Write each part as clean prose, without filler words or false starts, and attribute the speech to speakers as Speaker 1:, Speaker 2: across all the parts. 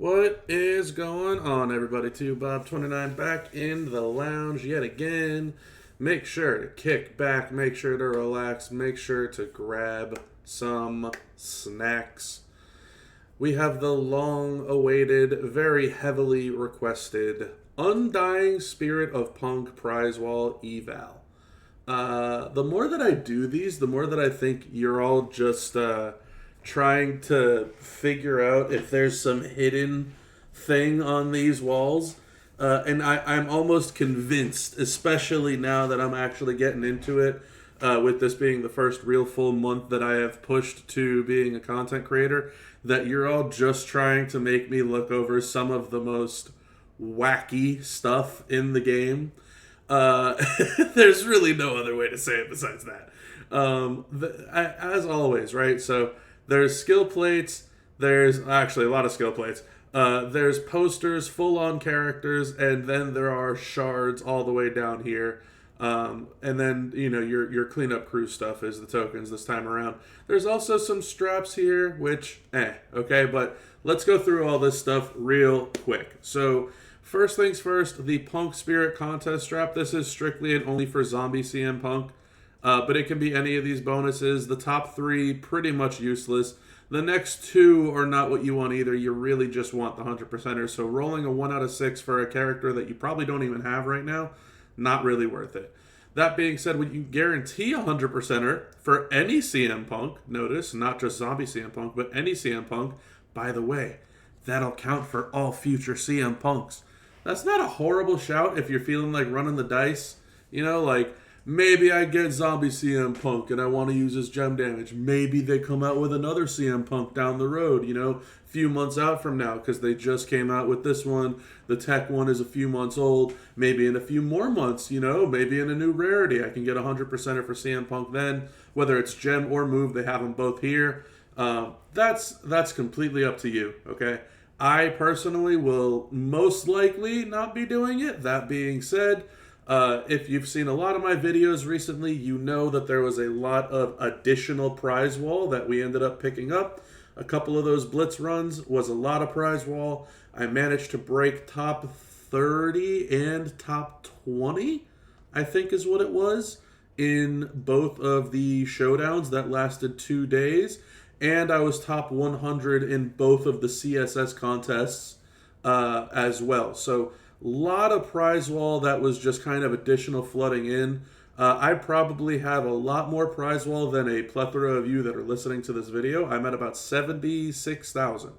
Speaker 1: What is going on, everybody? Bob29 back in the lounge yet again. Make sure to kick back, make sure to relax, make sure to grab some snacks. We have the long-awaited, very heavily requested Undying Spirit of Punk Prize Wall Eval. The more that I do these, the more that I think you're all just trying to figure out if there's some hidden thing on these walls. And I'm almost convinced, especially now that I'm actually getting into it, with this being the first real full month that I have pushed to being a content creator, that you're all just trying to make me look over some of the most wacky stuff in the game. There's really no other way to say it besides that. As always, right? So there's skill plates. There's actually a lot of skill plates. There's posters, full-on characters, and then there are shards all the way down here. And then, your cleanup crew stuff is the tokens this time around. There's also some straps here, which, okay, but let's go through all this stuff real quick. So, first things first, the Punk Spirit Contest strap. This is strictly and only for Zombie CM Punk. But it can be any of these bonuses. The top three, pretty much useless. The next two are not what you want either. You really just want the 100%ers. So rolling a 1 out of 6 for a character that you probably don't even have right now, not really worth it. That being said, when you guarantee a 100%er for any CM Punk, notice, not just Zombie CM Punk, but any CM Punk, by the way, that'll count for all future CM Punks. That's not a horrible shout if you're feeling like running the dice. Maybe I get Zombie CM Punk and I want to use his gem damage. Maybe they come out with another CM Punk down the road, a few months out from now, because they just came out with this one. The tech one is a few months old. Maybe in a few more months, maybe in a new rarity, I can get a 100%er for CM Punk then. Whether it's gem or move, they have them both here. That's completely up to you, okay? I personally will most likely not be doing it. That being said, if you've seen a lot of my videos recently, you know that there was a lot of additional prize wall that we ended up picking up. A couple of those blitz runs was a lot of prize wall. I managed to break top 30 and top 20, I think is what it was, in both of the showdowns that lasted 2 days. And I was top 100 in both of the CSS contests as well. So lot of prize wall that was just kind of additional flooding in. I probably have a lot more prize wall than a plethora of you that are listening to this video. I'm at about 76,000.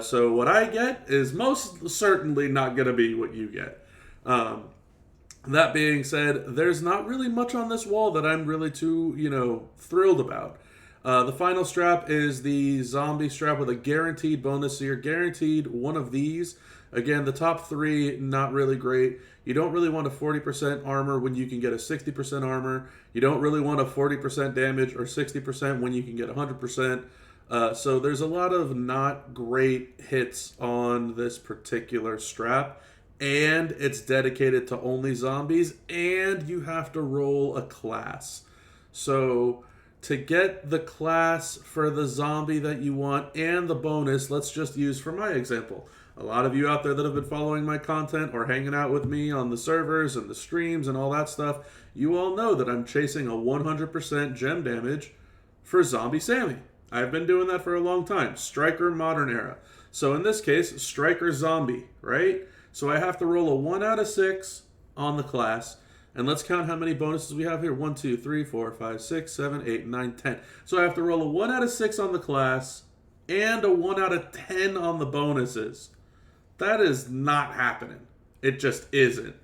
Speaker 1: So what I get is most certainly not going to be what you get. That being said, there's not really much on this wall that I'm really too, thrilled about. The final strap is the zombie strap with a guaranteed bonus. So you're guaranteed one of these. Again, the top three, not really great. You don't really want a 40% armor when you can get a 60% armor. You don't really want a 40% damage or 60% when you can get 100%. So there's a lot of not great hits on this particular strap. And it's dedicated to only zombies. And you have to roll a class. So to get the class for the zombie that you want and the bonus, let's just use for my example. A lot of you out there that have been following my content or hanging out with me on the servers and the streams and all that stuff, you all know that I'm chasing a 100% gem damage for Zombie Sammy. I've been doing that for a long time. Striker Modern Era. So in this case, Striker Zombie, right? So I have to roll a 1 out of 6 on the class. And let's count how many bonuses we have here. 1, 2, 3, 4, 5, 6, 7, 8, 9, 10. So I have to roll a 1 out of 6 on the class and a 1 out of 10 on the bonuses. That is not happening. It just isn't.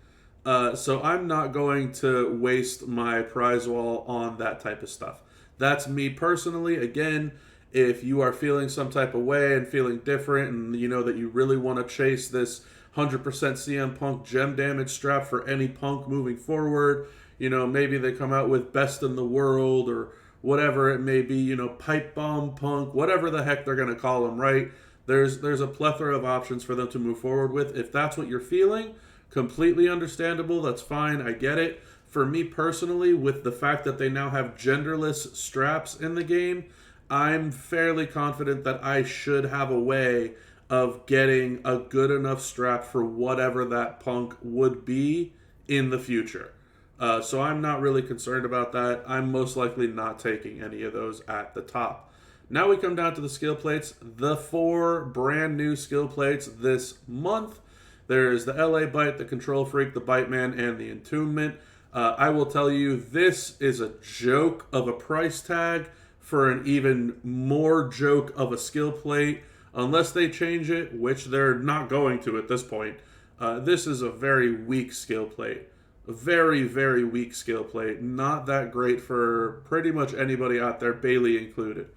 Speaker 1: So I'm not going to waste my prize wall on that type of stuff. That's me personally. Again, if you are feeling some type of way and feeling different and you know that you really want to chase this 100% CM Punk gem damage strap for any Punk moving forward, maybe they come out with Best in the World or whatever it may be, Pipe Bomb Punk, whatever the heck they're going to call them, right? There's a plethora of options for them to move forward with. If that's what you're feeling, completely understandable. That's fine. I get it. For me personally, with the fact that they now have genderless straps in the game, I'm fairly confident that I should have a way of getting a good enough strap for whatever that Punk would be in the future. So I'm not really concerned about that. I'm most likely not taking any of those at the top. Now we come down to the skill plates. The 4 brand new skill plates this month. There's the LA Bite, the Control Freak, the Bite Man, and the Entombment. I will tell you, this is a joke of a price tag for an even more joke of a skill plate. Unless they change it, which they're not going to at this point, this is a very weak skill plate. A very, very weak skill plate. Not that great for pretty much anybody out there, Bailey included.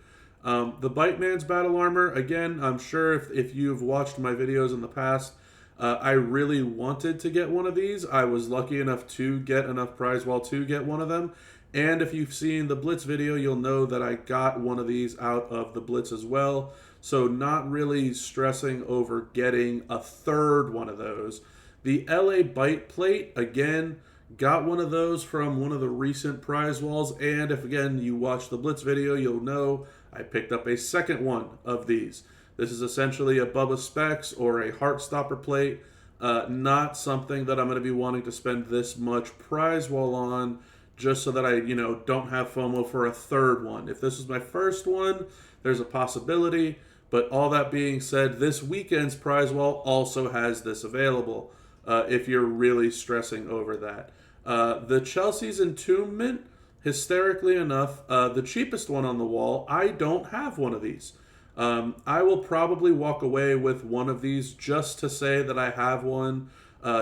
Speaker 1: The Bite Man's battle armor, again, I'm sure if you've watched my videos in the past, I really wanted to get one of these. I was lucky enough to get enough Prize Wall to get one of them. And if you've seen the Blitz video, you'll know that I got one of these out of the Blitz as well. So not really stressing over getting a third one of those. The LA Bite plate, again, got one of those from one of the recent Prize Walls. And if, again, you watch the Blitz video, you'll know I picked up a second one of these. This is essentially a Bubba Specs or a Heartstopper plate. Not something that I'm going to be wanting to spend this much Prize Wall on just so that I, don't have FOMO for a third one. If this was my first one, there's a possibility. But all that being said, this weekend's Prize Wall also has this available if you're really stressing over that. The Chelsea's Entombment, hysterically enough, the cheapest one on the wall, I don't have one of these. I will probably walk away with one of these just to say that I have one,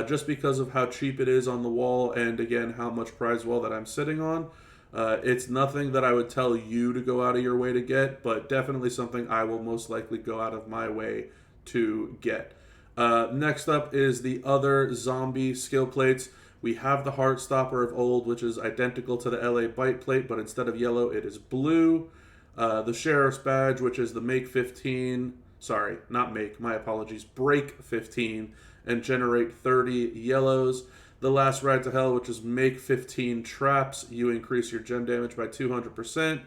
Speaker 1: just because of how cheap it is on the wall and, again, how much Prize Wall that I'm sitting on. It's nothing that I would tell you to go out of your way to get, but definitely something I will most likely go out of my way to get. Next up is the other zombie skill plates. We have the Heartstopper of old, which is identical to the LA Bite plate, but instead of yellow, it is blue. The Sheriff's Badge, which is the Break 15, and generate 30 yellows. The Last Ride to Hell, which is make 15 traps. You increase your gem damage by 200%.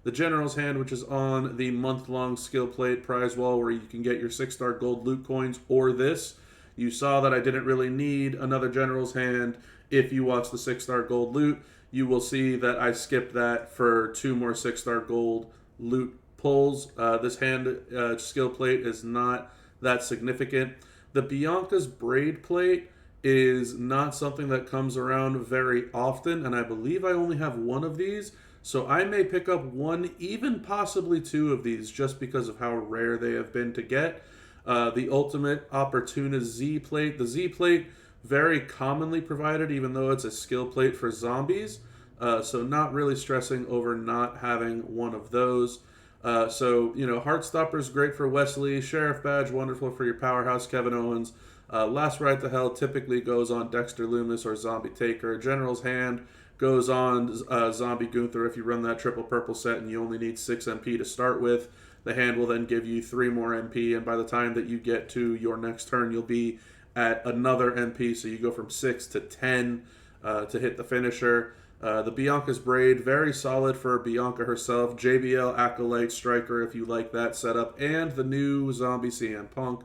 Speaker 1: The General's Hand, which is on the month-long skill plate Prize Wall, where you can get your 6-star gold loot coins or this. You saw that I didn't really need another General's Hand. If you watch the 6-star gold loot, you will see that I skipped that for 2 more 6-star gold loot pulls. This hand skill plate is not that significant. The Bianca's Braid plate is not something that comes around very often, and I believe I only have one of these, so I may pick up one, even possibly 2 of these, just because of how rare they have been to get. The Ultimate Opportunist Z plate. The Z plate, very commonly provided, even though it's a skill plate for zombies, so not really stressing over not having one of those. Heartstopper is great for Wesley. Sheriff Badge, wonderful for your powerhouse Kevin Owens. Last Ride to Hell typically goes on Dexter Loomis or Zombie Taker. General's Hand goes on Zombie Gunther if you run that triple purple set and you only need 6 MP to start with. The hand will then give you 3 more MP, and by the time that you get to your next turn, you'll be at another MP, so you go from 6 to 10 to hit the finisher. The Bianca's Braid, very solid for Bianca herself. JBL Acolyte Striker if you like that setup, and the new Zombie CM Punk.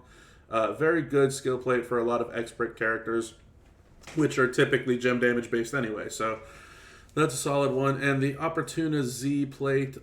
Speaker 1: Very good skill plate for a lot of expert characters, which are typically gem damage based anyway. So that's a solid one. And the Opportunist Z plate,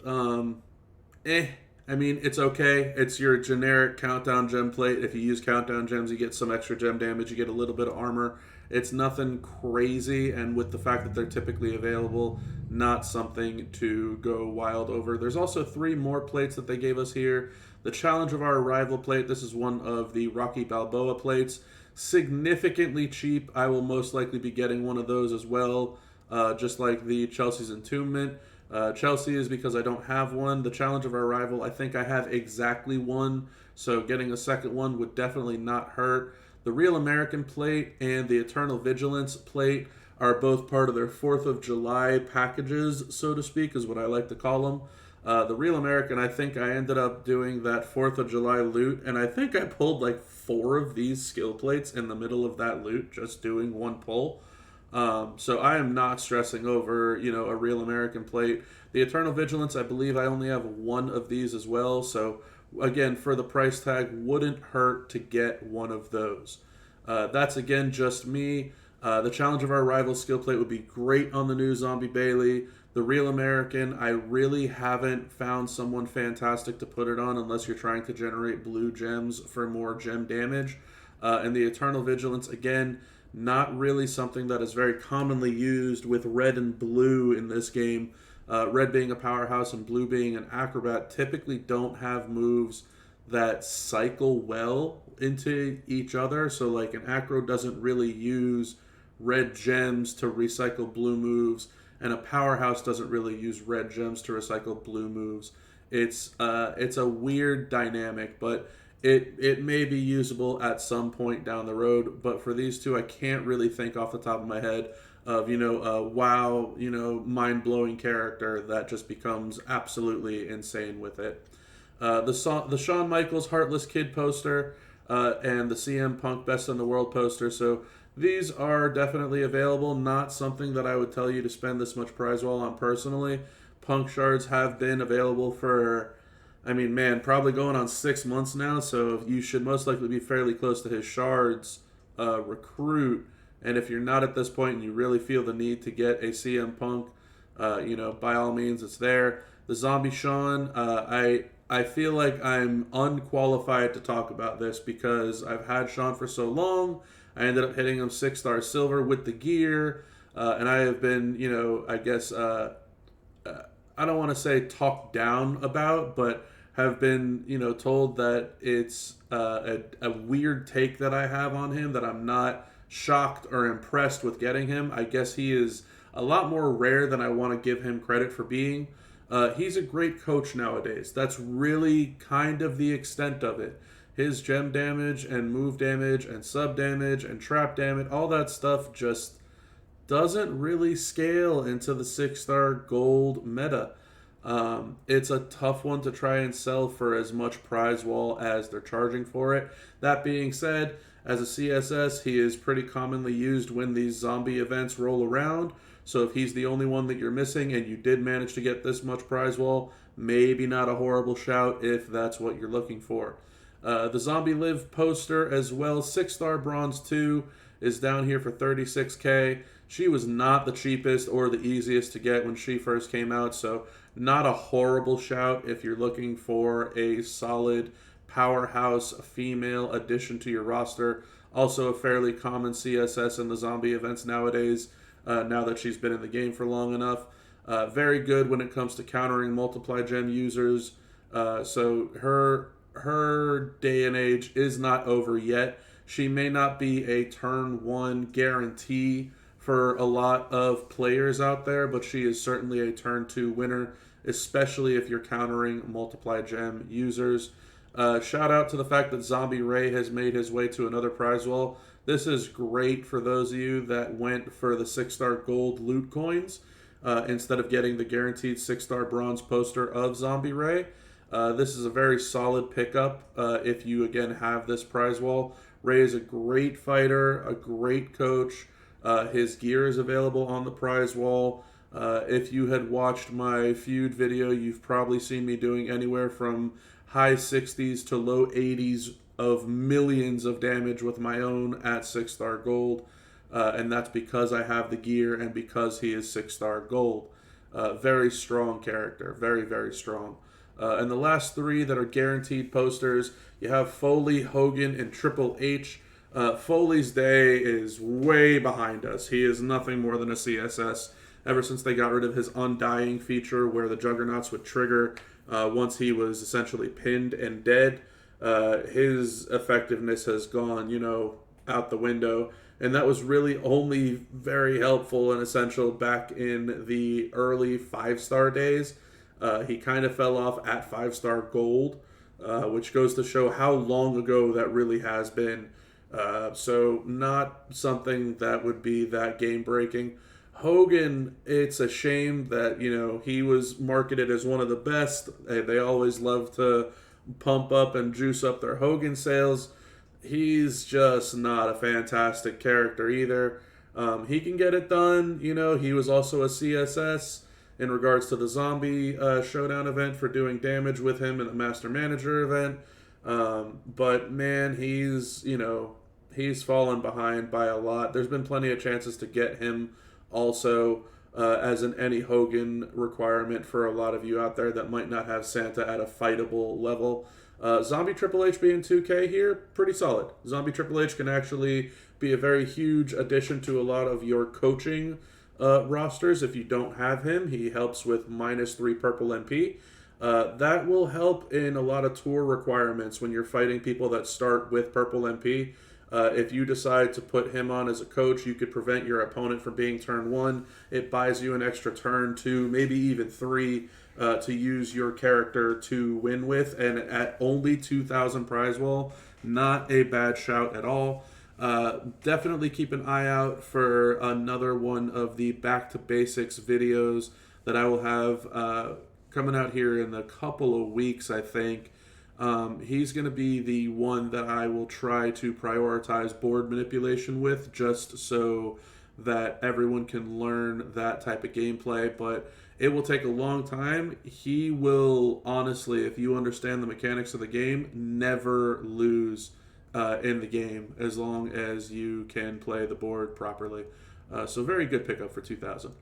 Speaker 1: it's okay. It's your generic countdown gem plate. If you use countdown gems, you get some extra gem damage. You get a little bit of armor. It's nothing crazy, and with the fact that they're typically available, not something to go wild over. There's also 3 more plates that they gave us here. The Challenge of Our Arrival plate. This is one of the Rocky Balboa plates. Significantly cheap. I will most likely be getting one of those as well, just like the Chelsea's Entombment. Chelsea is because I don't have one. The Challenge of Our Arrival, I think I have exactly one, so getting a second one would definitely not hurt. The Real American plate and the Eternal Vigilance plate are both part of their 4th of July packages, so to speak, is what I like to call them. The Real American, I think I ended up doing that 4th of July loot, and I think I pulled like 4 of these skill plates in the middle of that loot, just doing one pull. So I am not stressing over, a Real American plate. The Eternal Vigilance, I believe I only have one of these as well, so again, for the price tag, wouldn't hurt to get one of those. That's, again, just me. The Challenge of Our Rival skill plate would be great on the new Zombie Bailey. The Real American, I really haven't found someone fantastic to put it on unless you're trying to generate blue gems for more gem damage. And the Eternal Vigilance, again, not really something that is very commonly used with red and blue in this game. Red being a powerhouse and blue being an acrobat typically don't have moves that cycle well into each other. So like an acro doesn't really use red gems to recycle blue moves, and a powerhouse doesn't really use red gems to recycle blue moves. It's a weird dynamic, but it may be usable at some point down the road. But for these two, I can't really think off the top of my head of, a wow, mind-blowing character that just becomes absolutely insane with it. The Shawn Michaels Heartless Kid poster and the CM Punk Best in the World poster. So these are definitely available. Not something that I would tell you to spend this much prize wall on personally. Punk shards have been available for, probably going on 6 months now. So you should most likely be fairly close to his shards recruit. And if you're not at this point and you really feel the need to get a CM Punk, by all means, it's there. The Zombie Shawn, I feel like I'm unqualified to talk about this because I've had Shawn for so long. I ended up hitting him 6-star silver with the gear, and I have been, I don't want to say talked down about, but have been, told that it's a weird take that I have on him, that I'm not shocked or impressed with getting him. I guess he is a lot more rare than I want to give him credit for being. He's a great coach nowadays. That's really kind of the extent of it. His gem damage and move damage and sub damage and trap damage, all that stuff just doesn't really scale into the 6-star gold meta. It's a tough one to try and sell for as much prize wall as they're charging for it. That being said, as a CSS, he is pretty commonly used when these zombie events roll around. So if he's the only one that you're missing and you did manage to get this much prize wall, maybe not a horrible shout if that's what you're looking for. The Zombie Live poster as well, 6-star bronze 2, is down here for $36K. She was not the cheapest or the easiest to get when she first came out, so not a horrible shout if you're looking for a solid powerhouse female addition to your roster. Also a fairly common CSS in the zombie events nowadays, now that she's been in the game for long enough. Very good when it comes to countering multiply gem users. So her day and age is not over yet. She may not be a turn 1 guarantee for a lot of players out there, but she is certainly a turn 2 winner, especially if you're countering multiply gem users. Shout out to the fact that Zombie Ray has made his way to another prize wall. This is great for those of you that went for the 6-star gold loot coins instead of getting the guaranteed 6-star bronze poster of Zombie Ray. This is a very solid pickup if you, again, have this prize wall. Ray is a great fighter, a great coach. His gear is available on the prize wall. If you had watched my feud video, you've probably seen me doing anywhere from high 60s to low 80s of millions of damage with my own at 6-star gold. And that's because I have the gear and because he is 6-star gold. Very strong character. Very, very strong. And the last 3 that are guaranteed posters, you have Foley, Hogan, and Triple H. Foley's day is way behind us. He is nothing more than a CSS. Ever since they got rid of his Undying feature where the Juggernauts would trigger once he was essentially pinned and dead, his effectiveness has gone, out the window. And that was really only very helpful and essential back in the early 5-star days. He kind of fell off at 5-star gold, which goes to show how long ago that really has been. So not something that would be that game-breaking. Hogan, it's a shame that, he was marketed as one of the best. They always love to pump up and juice up their Hogan sales. He's just not a fantastic character either. He can get it done. He was also a CSS. in regards to the zombie showdown event for doing damage with him in the Master Manager event. But man, he's fallen behind by a lot. There's been plenty of chances to get him also as an Any Hogan requirement for a lot of you out there that might not have Santa at a fightable level. Zombie Triple H being 2K here, pretty solid. Zombie Triple H can actually be a very huge addition to a lot of your coaching rosters. If you don't have him, he helps with -3 purple MP. That will help in a lot of tour requirements when you're fighting people that start with purple MP. If you decide to put him on as a coach, you could prevent your opponent from being turn 1. It buys you an extra turn 2, maybe even 3 to use your character to win with. And at only 2,000 prize wall, not a bad shout at all. Definitely keep an eye out for another one of the Back to Basics videos that I will have coming out here in a couple of weeks, I think. He's going to be the one that I will try to prioritize board manipulation with, just so that everyone can learn that type of gameplay. But it will take a long time. He will, honestly, if you understand the mechanics of the game, never lose in the game as long as you can play the board properly. So very good pickup for 2,000.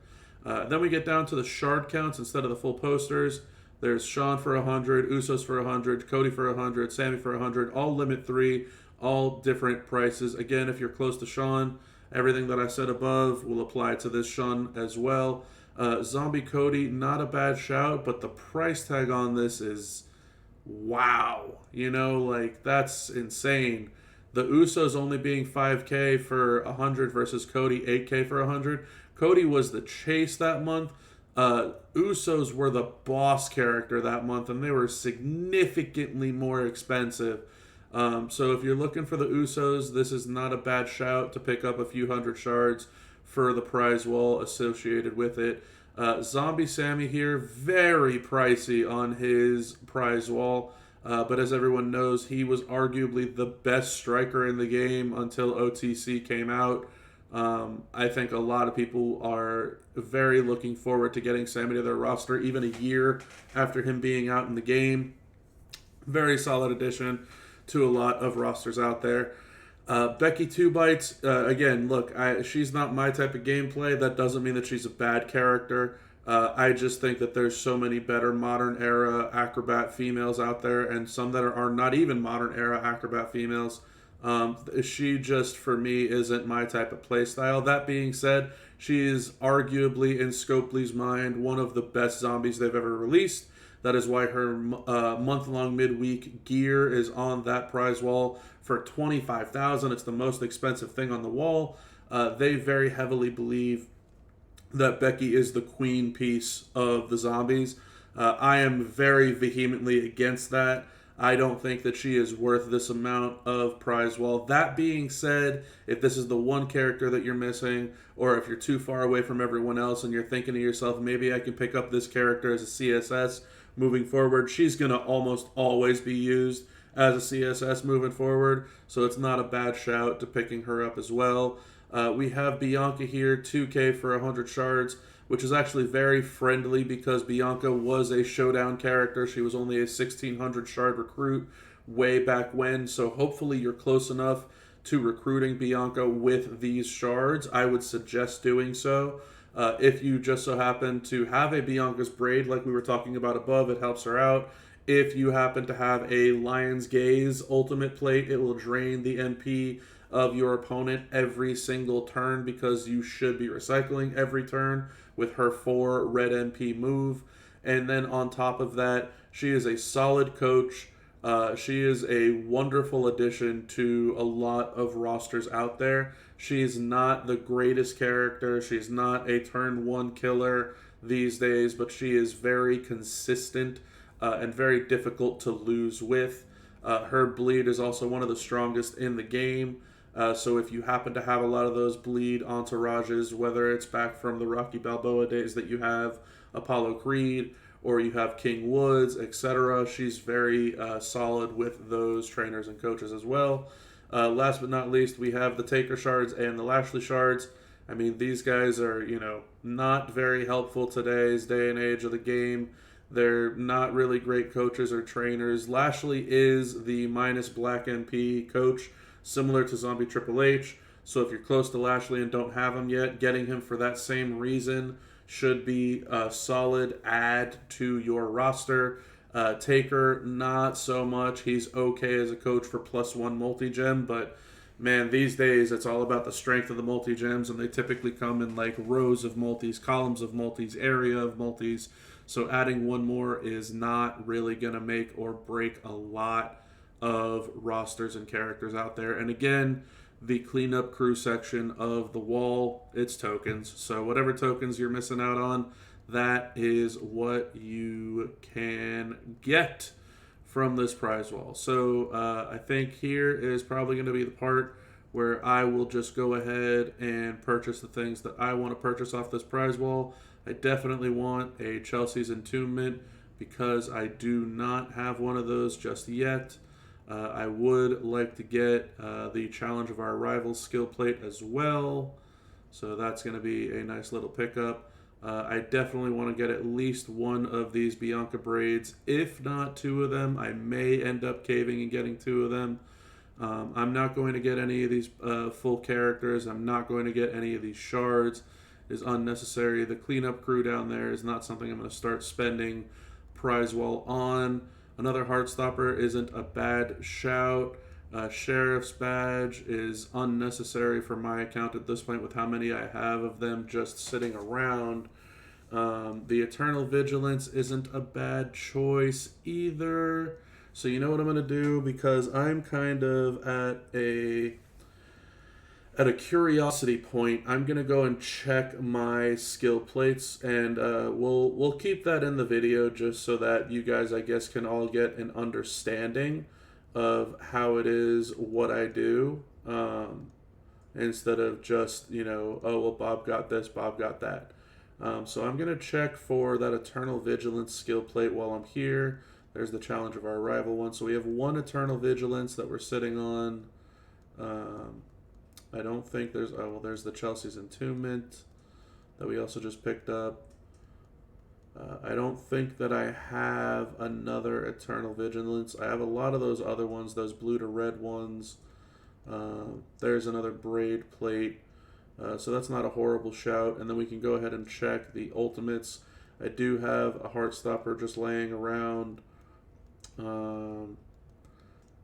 Speaker 1: Then we get down to the shard counts instead of the full posters. There's Shawn for 100, Usos for 100, Cody for 100, Sammy for 100, all limit 3, all different prices. Again, if you're close to Shawn, everything that I said above will apply to this Shawn as well. Zombie Cody, not a bad shout, but the price tag on this is wow. That's insane. The Usos only being 5K for 100 versus Cody 8K for 100. Cody was the chase that month. Usos were the boss character that month, and they were significantly more expensive. So if you're looking for the Usos, this is not a bad shout to pick up a few hundred shards for the prize wall associated with it. Zombie Sammy here, very pricey on his prize wall. But as everyone knows, he was arguably the best striker in the game until OTC came out. I think a lot of people are very looking forward to getting Sammy to their roster even a year after him being out in the game. Very solid addition to a lot of rosters out there. Becky Two Bites, again, look, she's not my type of gameplay. That doesn't mean that she's a bad character. I just think that there's so many better modern era acrobat females out there, and some that are not even modern era acrobat females. She just, for me, isn't my type of play style. That being said, she is arguably, in Scopely's mind, one of the best zombies they've ever released. That is why her month-long midweek gear is on that prize wall for $25,000. It's the most expensive thing on the wall. They very heavily believe that Becky is the queen piece of the zombies. I am very vehemently against that. I don't think that she is worth this amount of prize wall. That being said, if this is the one character that you're missing, or if you're too far away from everyone else and you're thinking to yourself, maybe I can pick up this character as a CSS moving forward, she's going to almost always be used as a CSS moving forward, so it's not a bad shout to picking her up as well. We have Bianca here, 2K for 100 shards, which is actually very friendly because Bianca was a showdown character. She was only a 1,600 shard recruit way back when, so hopefully you're close enough to recruiting Bianca with these shards. I would suggest doing so. If you just so happen to have a Bianca's Braid, like we were talking about above, it helps her out. If you happen to have a Lion's Gaze ultimate plate, it will drain the MP of your opponent every single turn because you should be recycling every turn with her 4 red MP move. And then on top of that, she is a solid coach. She is a wonderful addition to a lot of rosters out there. She's not the greatest character. She's not a turn 1 killer these days, but she is very consistent and very difficult to lose with. Her bleed is also one of the strongest in the game. So if you happen to have a lot of those bleed entourages, whether it's back from the Rocky Balboa days that you have Apollo Creed or you have King Woods, etc., she's very solid with those trainers and coaches as well. Last but not least, we have the Taker shards and the Lashley shards. I mean, these guys are, not very helpful today's day and age of the game. They're not really great coaches or trainers. Lashley is the minus black MP coach, similar to Zombie Triple H. So if you're close to Lashley and don't have him yet, getting him for that same reason should be a solid add to your roster. Taker, not so much. He's okay as a coach for +1 multi-gem, but man, these days it's all about the strength of the multi-gems, and they typically come in like rows of multis, columns of multis, area of multis. So adding one more is not really going to make or break a lot of rosters and characters out there. And again, the cleanup crew section of the wall, it's tokens. So whatever tokens you're missing out on, that is what you can get from this prize wall. So I think here is probably going to be the part where I will just go ahead and purchase the things that I want to purchase off this prize wall. I definitely want a Chelsea's Entombment because I do not have one of those just yet. I would like to get the Challenge of Our Rivals skill plate as well. So that's going to be a nice little pickup. I definitely want to get at least one of these Bianca braids, if not two of them. I may end up caving and getting two of them. I'm not going to get any of these full characters. I'm not going to get any of these shards. It is unnecessary. The cleanup crew down there is not something I'm going to start spending prize wall on. Another Heartstopper isn't a bad shout. Sheriff's Badge is unnecessary for my account at this point with how many I have of them just sitting around. The Eternal Vigilance isn't a bad choice either. So you know what I'm going to do, because I'm kind of at a curiosity point. I'm going to go and check my skill plates, and we'll keep that in the video just so that you guys, I guess, can all get an understanding of how it is what I do, instead of just, oh, well, Bob got this, Bob got that. So I'm going to check for that Eternal Vigilance skill plate while I'm here. There's the Challenge of Our Rival one. So we have one Eternal Vigilance that we're sitting on. I don't think there's... Oh, well, there's the Chelsea's Entombment that we also just picked up. I don't think that I have another Eternal Vigilance. I have a lot of those other ones, those blue to red ones. There's another braid plate. So that's not a horrible shout. And then we can go ahead and check the Ultimates. I do have a Heartstopper just laying around.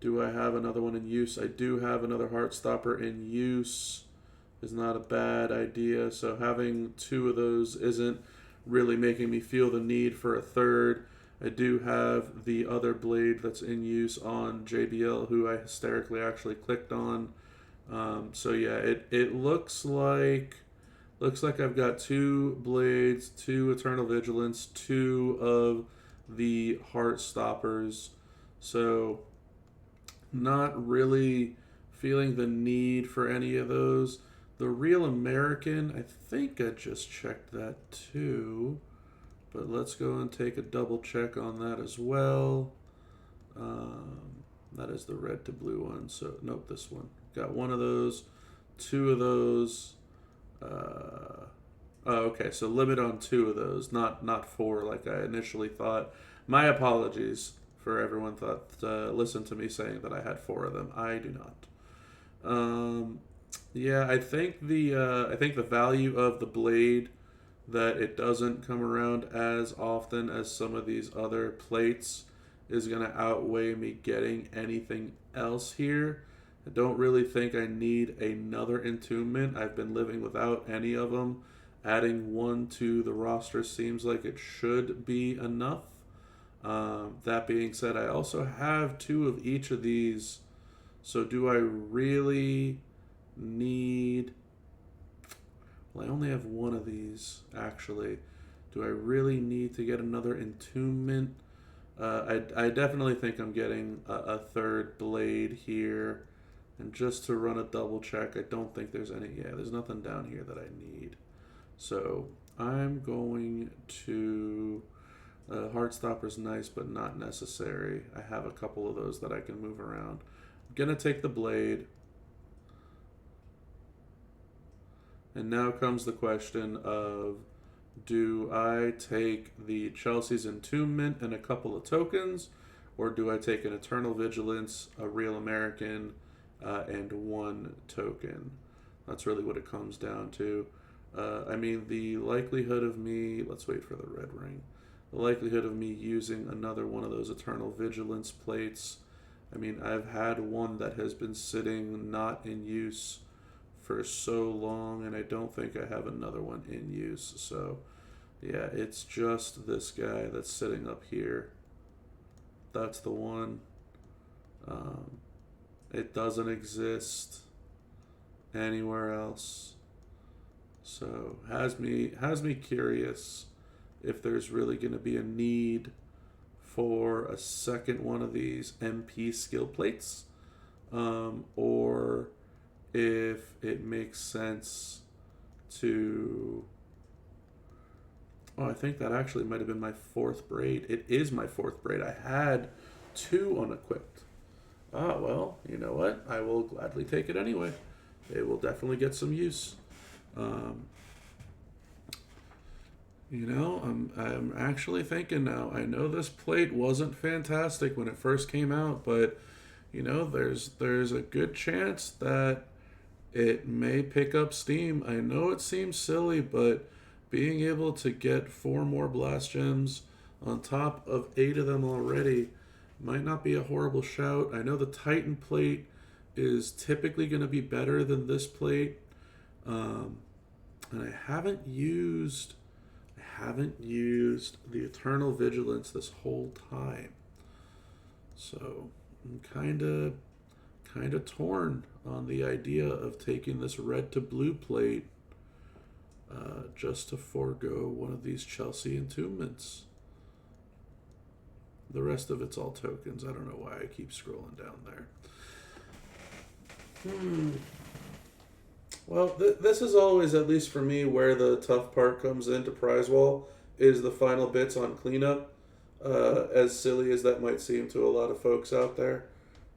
Speaker 1: Do I have another one in use? I do have another Heartstopper in use. Is not a bad idea. So having two of those isn't really making me feel the need for a third. I do have the other blade that's in use on JBL, who I hysterically actually clicked on. So yeah, it looks like I've got two blades, two Eternal Vigilance, two of the Heartstoppers. So not really feeling the need for any of those. The Real American, I think I just checked that too. But let's go and take a double check on that as well. That is the red to blue one. So, nope, this one. Got one of those, two of those. Oh, okay, so limit on two of those, not four like I initially thought. My apologies for everyone listened to me saying that I had four of them. I do not. Yeah, I think the value of the blade, that it doesn't come around as often as some of these other plates, is going to outweigh me getting anything else here. I don't really think I need another Entombment. I've been living without any of them. Adding one to the roster seems like it should be enough. That being said, I also have two of each of these. So do I really need... Well, I only have one of these, actually. Do I really need to get another Entombment? I definitely think I'm getting a third blade here. And just to run a double check, I don't think there's any... Yeah, there's nothing down here that I need. So I'm going to... Heartstopper's nice, but not necessary. I have a couple of those that I can move around. I'm going to take the blade. And now comes the question of, do I take the Chelsea's Entombment and a couple of tokens, or do I take an Eternal Vigilance, a Real American, and one token? That's really what it comes down to. I mean, the likelihood of me... Let's wait for the red ring. The likelihood of me using another one of those Eternal Vigilance plates... I mean, I've had one that has been sitting not in use for so long, and I don't think I have another one in use. So, yeah, it's just this guy that's sitting up here. That's the one. It doesn't exist anywhere else. So, has me curious if there's really going to be a need for a second one of these MP skill plates, or if it makes sense to... Oh, I think that actually might have been my fourth braid. It is my fourth braid. I had 2 unequipped. Ah, well, you know what? I will gladly take it anyway. It will definitely get some use. You know, I'm actually thinking now. I know this plate wasn't fantastic when it first came out, but you know, there's a good chance that it may pick up steam. I know it seems silly, but being able to get 4 more blast gems on top of 8 of them already might not be a horrible shout. I know the Titan plate is typically going to be better than this plate, and I haven't used the Eternal Vigilance this whole time, so I'm kind of torn on the idea of taking this red to blue plate just to forego one of these Chelsea Entombments. The rest of it's all tokens. I don't know why I keep scrolling down there. Well, this is always, at least for me, where the tough part comes into Prize Wall, is the final bits on cleanup. As silly as that might seem to a lot of folks out there.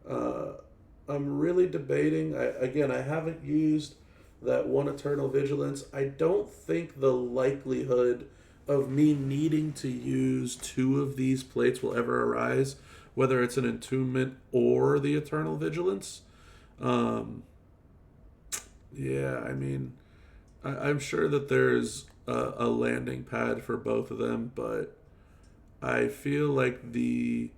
Speaker 1: I'm really debating. I haven't used that one Eternal Vigilance. I don't think the likelihood of me needing to use 2 of these plates will ever arise, whether it's an Entombment or the Eternal Vigilance. Yeah, I mean, I'm sure that there's a landing pad for both of them, but I feel like the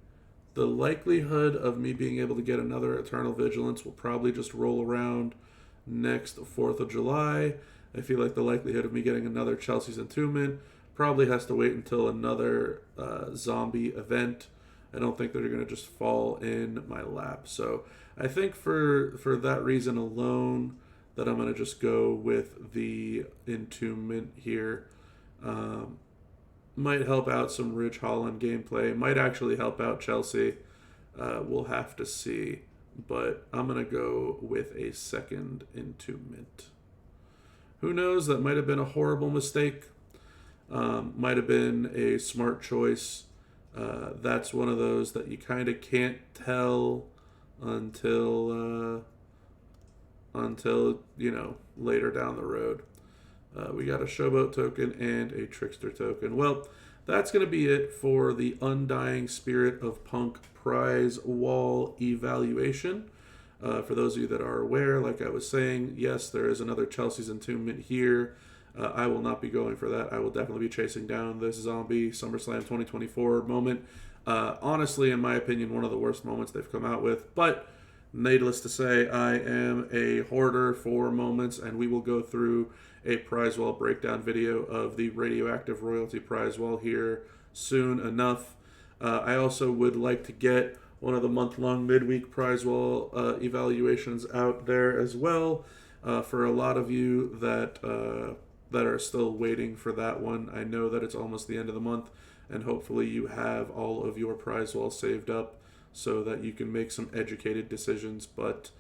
Speaker 1: likelihood of me being able to get another Eternal Vigilance will probably just roll around next 4th of July. I feel like the likelihood of me getting another Chelsea's Entombment probably has to wait until another zombie event. I don't think they're going to just fall in my lap. So I think for that reason alone, that I'm going to just go with the Entombment here. Might help out some Ridge Holland gameplay. Might actually help out Chelsea. We'll have to see. But I'm going to go with a second Entombment. Who knows? That might have been a horrible mistake. Might have been a smart choice. That's one of those that you kind of can't tell until you know, later down the road. We got a Showboat token and a Trickster token. Well, that's going to be it for the Undying Spirit of Punk Prize Wall evaluation. For those of you that are aware, like I was saying, yes, there is another Chelsea's Entombment here. I will not be going for that. I will definitely be chasing down this zombie SummerSlam 2024 moment. Honestly, in my opinion, one of the worst moments they've come out with. But needless to say, I am a hoarder for moments, and we will go through a Prize Wall breakdown video of the Radioactive Royalty Prize Wall here soon enough. I also would like to get one of the month-long midweek Prize Wall evaluations out there as well. For a lot of you that are still waiting for that one, I know that it's almost the end of the month, and hopefully you have all of your Prize Wall saved up so that you can make some educated decisions. But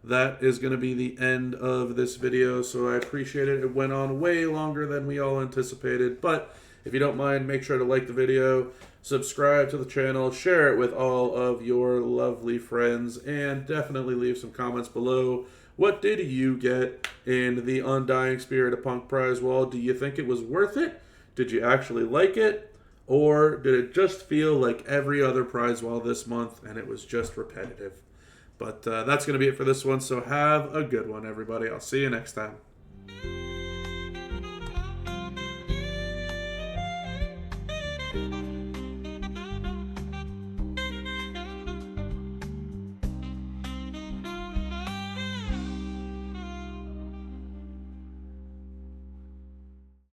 Speaker 1: that is going to be the end of this video, so I appreciate it. It went on way longer than we all anticipated, but if you don't mind, make sure to like the video, subscribe to the channel, share it with all of your lovely friends, and definitely leave some comments below What did you get in the Undying Spirit of Punk Prize Wall? Do you think it was worth it? Did you actually like it? Or did it just feel like every other Prize Wall this month and it was just repetitive? But that's going to be it for this one, so have a good one, everybody. I'll see you next time.